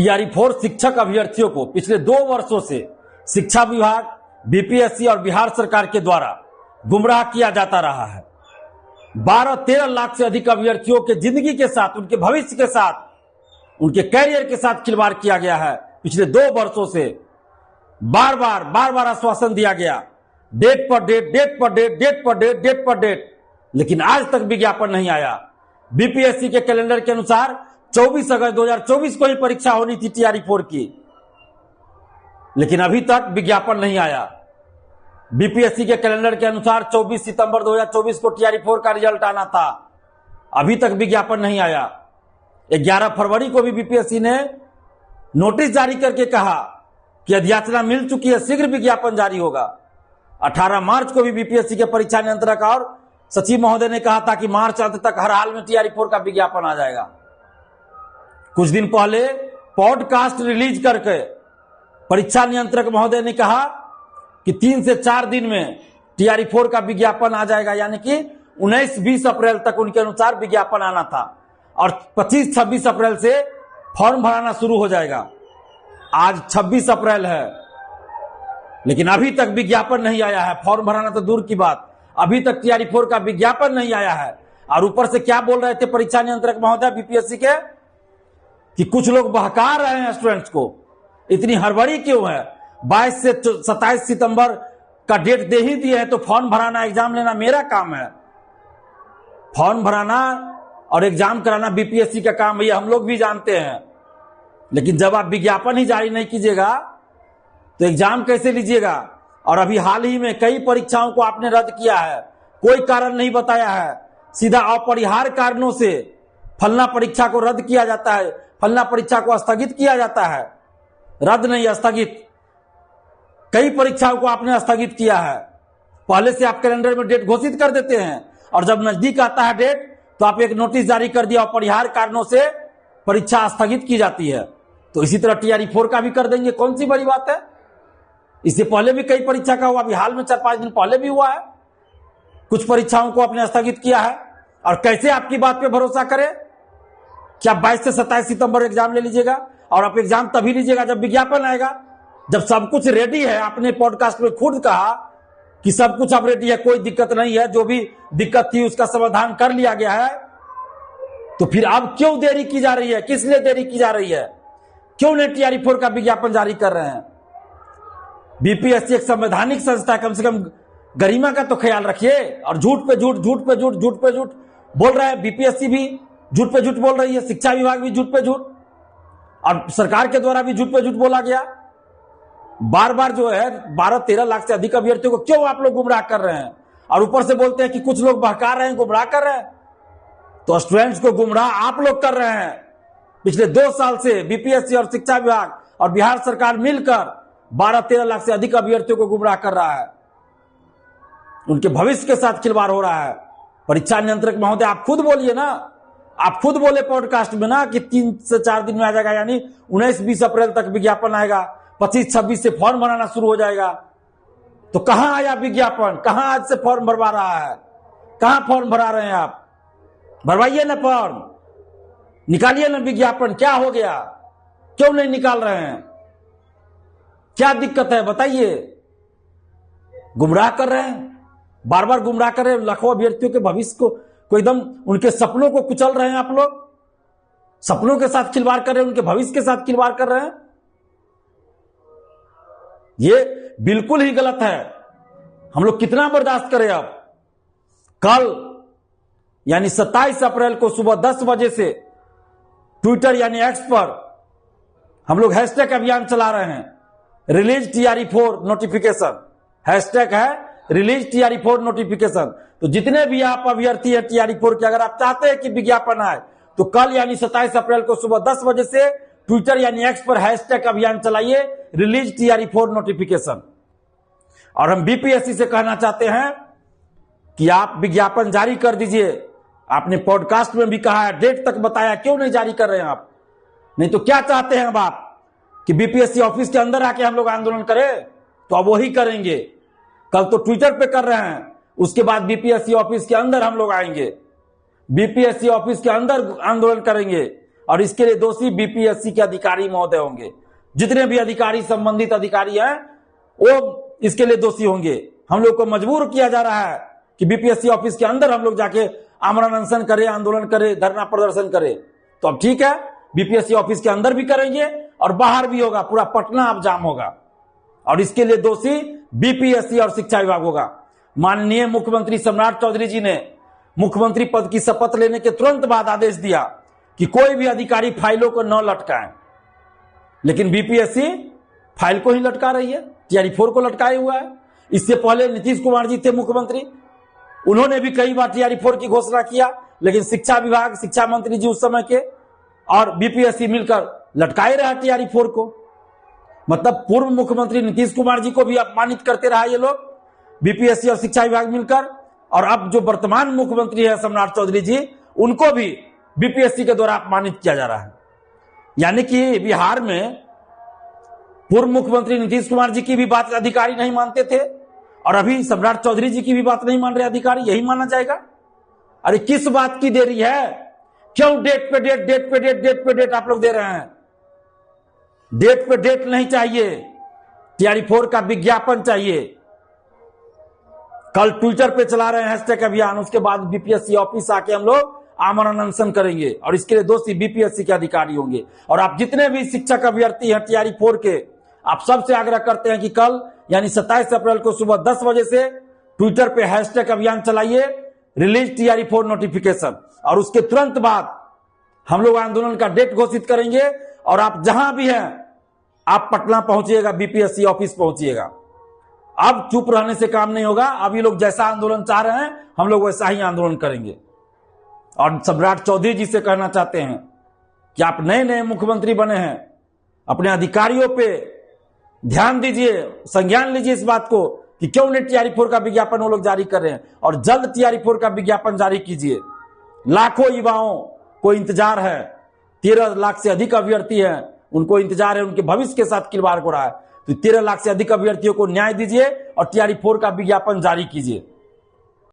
TRE-4 शिक्षक अभ्यर्थियों को पिछले 2 वर्षों से शिक्षा विभाग, बीपीएससी और बिहार सरकार के द्वारा गुमराह किया जाता रहा है। 12-13 लाख से अधिक अभ्यर्थियों के जिंदगी के साथ, उनके भविष्य के साथ, उनके कैरियर के साथ खिलवाड़ किया गया है। पिछले 2 वर्षों से बार बार आश्वासन दिया गया, डेट पर डेट, लेकिन आज तक विज्ञापन नहीं आया। बीपीएससी के कैलेंडर के अनुसार 24 अगस्त 2024 को ही परीक्षा होनी थी TRE-4 की, लेकिन अभी तक विज्ञापन नहीं आया। बीपीएससी के कैलेंडर के अनुसार 24 सितंबर 2024 को TRE-4 का रिजल्ट आना था, अभी तक विज्ञापन नहीं आया। 11 फरवरी को भी बीपीएससी ने नोटिस जारी करके कहा कि अधियाचना मिल चुकी है, शीघ्र विज्ञापन जारी होगा। 18 मार्च को भी बीपीएससी के परीक्षा नियंत्रक और सचिव महोदय ने कहा था कि मार्च अंत तक हर हाल में TRE-4 का विज्ञापन आ जाएगा। कुछ दिन पहले पॉडकास्ट रिलीज करके परीक्षा नियंत्रक महोदय ने कहा कि 3 से 4 दिन में TRE-4 का विज्ञापन आ जाएगा, यानी कि 19-20 अप्रैल तक उनके अनुसार विज्ञापन आना था और 25-26 अप्रैल से फॉर्म भराना शुरू हो जाएगा। आज 26 अप्रैल है, लेकिन अभी तक विज्ञापन नहीं आया है। फॉर्म भराना तो दूर की बात, अभी तक TRE-4 का विज्ञापन नहीं आया है। और ऊपर से क्या बोल रहे थे परीक्षा नियंत्रक महोदय बीपीएससी के, कि कुछ लोग बहका रहे हैं स्टूडेंट्स को। इतनी हड़बड़ी क्यों है? 22 से 27 सितंबर का डेट दे ही दिए है, तो फॉर्म भराना, एग्जाम लेना मेरा काम है। फॉर्म भराना और एग्जाम कराना बीपीएससी का काम है, ये हम लोग भी जानते हैं। लेकिन जब आप विज्ञापन ही जारी नहीं कीजिएगा तो एग्जाम कैसे लीजिएगा? और अभी हाल ही में कई परीक्षाओं को आपने रद्द किया है, कोई कारण नहीं बताया है। सीधा अपरिहार्य कारणों से फलना परीक्षा को रद्द किया जाता है, फलना परीक्षा को स्थगित किया जाता है। रद्द नहीं, स्थगित। कई परीक्षाओं को आपने स्थगित किया है। पहले से आप कैलेंडर में डेट घोषित कर देते हैं और जब नजदीक आता है डेट तो आप एक नोटिस जारी कर दिया, अपरिहार्य कारणों से परीक्षा स्थगित की जाती है। तो इसी तरह TRE-4 का भी कर देंगे, कौन सी बड़ी बात है? इससे पहले भी कई परीक्षा का हुआ, अभी हाल में 4-5 दिन पहले भी हुआ है। कुछ परीक्षाओं को आपने स्थगित किया है और कैसे आपकी बात पे भरोसा करें? क्या 22 से 27 सितंबर एग्जाम ले लीजिएगा और आप एग्जाम तभी लीजिएगा जब विज्ञापन आएगा, जब सब कुछ रेडी है। आपने पॉडकास्ट में खुद कहा कि सब कुछ अब रेडी है, कोई दिक्कत नहीं है, जो भी दिक्कत थी उसका समाधान कर लिया गया है। तो फिर अब क्यों देरी की जा रही है? किस लिए देरी की जा रही है? क्यों नहीं TRE-4 का विज्ञापन जारी कर रहे हैं? बीपीएससी एक संवैधानिक संस्था है, कम से कम गरिमा का तो ख्याल रखिए। और झूठ पे झूठ बोल रहा है। बीपीएससी भी झूठ पे झूठ बोल रही है, शिक्षा विभाग भी झूठ पे झूठ, और सरकार के द्वारा भी झूठ पे झूठ बोला गया। बार बार जो है 12-13 लाख से अधिक अभ्यर्थियों को क्यों आप लोग गुमराह कर रहे हैं? और ऊपर से बोलते हैं कि कुछ लोग बहका रहे हैं, गुमराह कर रहे हैं। तो स्टूडेंट्स को गुमराह आप लोग कर रहे हैं। पिछले 2 साल से बीपीएससी और शिक्षा विभाग और बिहार सरकार मिलकर 12-13 लाख से अधिक अभ्यर्थियों को गुमराह कर रहा है। उनके भविष्य के साथ खिलवाड़ हो रहा है। परीक्षा नियंत्रक महोदय, आप खुद बोलिए ना, आप खुद बोले पॉडकास्ट में ना कि 3 से 4 दिन में आ जाएगा, यानी 19-20 अप्रैल तक विज्ञापन आएगा, 25-26 से फॉर्म भराना शुरू हो जाएगा। तो कहां आया विज्ञापन? कहां आज से फॉर्म भरवा रहा है? कहां फॉर्म भरा रहे हैं आप? भरवाइए ना फॉर्म, निकालिए ना विज्ञापन। क्या हो गया? क्यों नहीं निकाल रहे हैं? क्या दिक्कत है बताइए? गुमराह कर रहे हैं, बार बार गुमराह कर रहे हैं। लाखों अभ्यर्थियों के भविष्य को एकदम, उनके सपनों को कुचल रहे हैं आप लोग। सपनों के साथ खिलवाड़ कर रहे हैं, उनके भविष्य के साथ खिलवाड़ कर रहे हैं। ये बिल्कुल ही गलत है। हम लोग कितना बर्दाश्त करें? अब कल यानी 27 अप्रैल को सुबह 10 बजे से ट्विटर यानी एक्स पर हम लोग हैशटैग अभियान चला रहे हैं, रिलीज TRE-4 नोटिफिकेशन। हैशटैग है रिलीज TRE-4 नोटिफिकेशन। तो जितने भी आप अभ्यर्थी है TRE-4 के, अगर आप चाहते हैं कि विज्ञापन आए तो कल यानी 27 अप्रैल को सुबह 10 बजे से ट्विटर यानी एक्स पर हैशटैग अभियान चलाइए, रिलीज TRE-4 नोटिफिकेशन। और हम बीपीएससी से कहना चाहते हैं कि आप विज्ञापन जारी कर दीजिए। आपने पॉडकास्ट में भी कहा है, डेट तक बताया, क्यों नहीं जारी कर रहे हैं आप? नहीं तो क्या चाहते हैं अब आप कि बीपीएससी ऑफिस के अंदर आके हम लोग आंदोलन करें? तो अब वही करेंगे। कल तो ट्विटर पे कर रहे हैं, उसके बाद बीपीएससी ऑफिस के अंदर हम लोग आएंगे, बीपीएससी ऑफिस के अंदर आंदोलन करेंगे और इसके लिए दोषी बीपीएससी के अधिकारी महोदय होंगे। जितने भी अधिकारी, संबंधित अधिकारी हैं, वो इसके लिए दोषी होंगे। हम लोग को मजबूर किया जा रहा है कि बीपीएससी ऑफिस के अंदर हम लोग जाके आमरण अनशन करें, आंदोलन करें, धरना प्रदर्शन करें। तो अब ठीक है, बीपीएससी ऑफिस के अंदर भी करेंगे और बाहर भी होगा, पूरा पटना अब जाम होगा। और इसके लिए दोषी बीपीएससी और शिक्षा विभाग होगा। माननीय मुख्यमंत्री सम्राट चौधरी जी ने मुख्यमंत्री पद की शपथ लेने के तुरंत बाद आदेश दिया कि कोई भी अधिकारी फाइलों को न लटकाएं, लेकिन बीपीएससी फाइल को ही लटका रही है, टीआरई 4 को लटकाए हुआ है। इससे पहले नीतीश कुमार जी थे मुख्यमंत्री, उन्होंने भी कई बार टीआरई 4 की घोषणा किया, लेकिन शिक्षा विभाग, शिक्षा मंत्री जी उस समय के और बीपीएससी मिलकर लटकाए रहा टीआरई 4 को। मतलब पूर्व मुख्यमंत्री नीतीश कुमार जी को भी अपमानित करते रहा ये लोग, बीपीएससी और शिक्षा विभाग मिलकर, और अब जो वर्तमान मुख्यमंत्री है सम्राट चौधरी जी, उनको भी बीपीएससी के द्वारा अपमानित किया जा रहा है। यानी कि बिहार में पूर्व मुख्यमंत्री नीतीश कुमार जी की भी बात अधिकारी नहीं मानते थे और अभी सम्राट चौधरी जी की भी बात नहीं मान रहे अधिकारी, यही माना जाएगा? अरे किस बात की देरी है? क्यों डेट पे डेट, डेट पे डेट, डेट पे डेट आप लोग दे रहे हैं? डेट पे डेट नहीं चाहिए, टीआरई 4 का विज्ञापन चाहिए। कल ट्विटर पे चला रहे हैं हैशटैग अभियान, उसके बाद बीपीएससी ऑफिस आके हम लोग आमरण अनशन करेंगे और इसके लिए दोषी बीपीएससी के अधिकारी होंगे। और आप जितने भी शिक्षक अभ्यर्थी हैं टीआरई 4 के, आप सबसे आग्रह करते हैं कि कल यानी 27 अप्रैल को सुबह 10 बजे से ट्विटर पे हैशटैग अभियान चलाइए, रिलीज टीआरई 4 नोटिफिकेशन, और उसके तुरंत बाद हम लोग आंदोलन का डेट घोषित करेंगे। और आप जहां भी हैं, आप पटना पहुंचिएगा, बीपीएससी ऑफिस पहुंचिएगा। अब चुप रहने से काम नहीं होगा। अब ये लोग जैसा आंदोलन चाह रहे हैं, हम लोग वैसा ही आंदोलन करेंगे। और सम्राट चौधरी जी से कहना चाहते हैं कि आप नए नए मुख्यमंत्री बने हैं, अपने अधिकारियों पे ध्यान दीजिए, संज्ञान लीजिए इस बात को कि क्यों उन्हें टीआरई 4 का विज्ञापन वो लोग जारी कर रहे हैं, और जल्द टीआरई 4 का विज्ञापन जारी कीजिए। लाखों युवाओं को इंतजार है, 13 लाख से अधिक अभ्यर्थी हैं, उनको इंतजार है, उनके भविष्य के साथ खिलवाड़ हो रहा है। तो 13 लाख से अधिक अभ्यर्थियों को न्याय दीजिए और टीआरई 4 का विज्ञापन जारी कीजिए।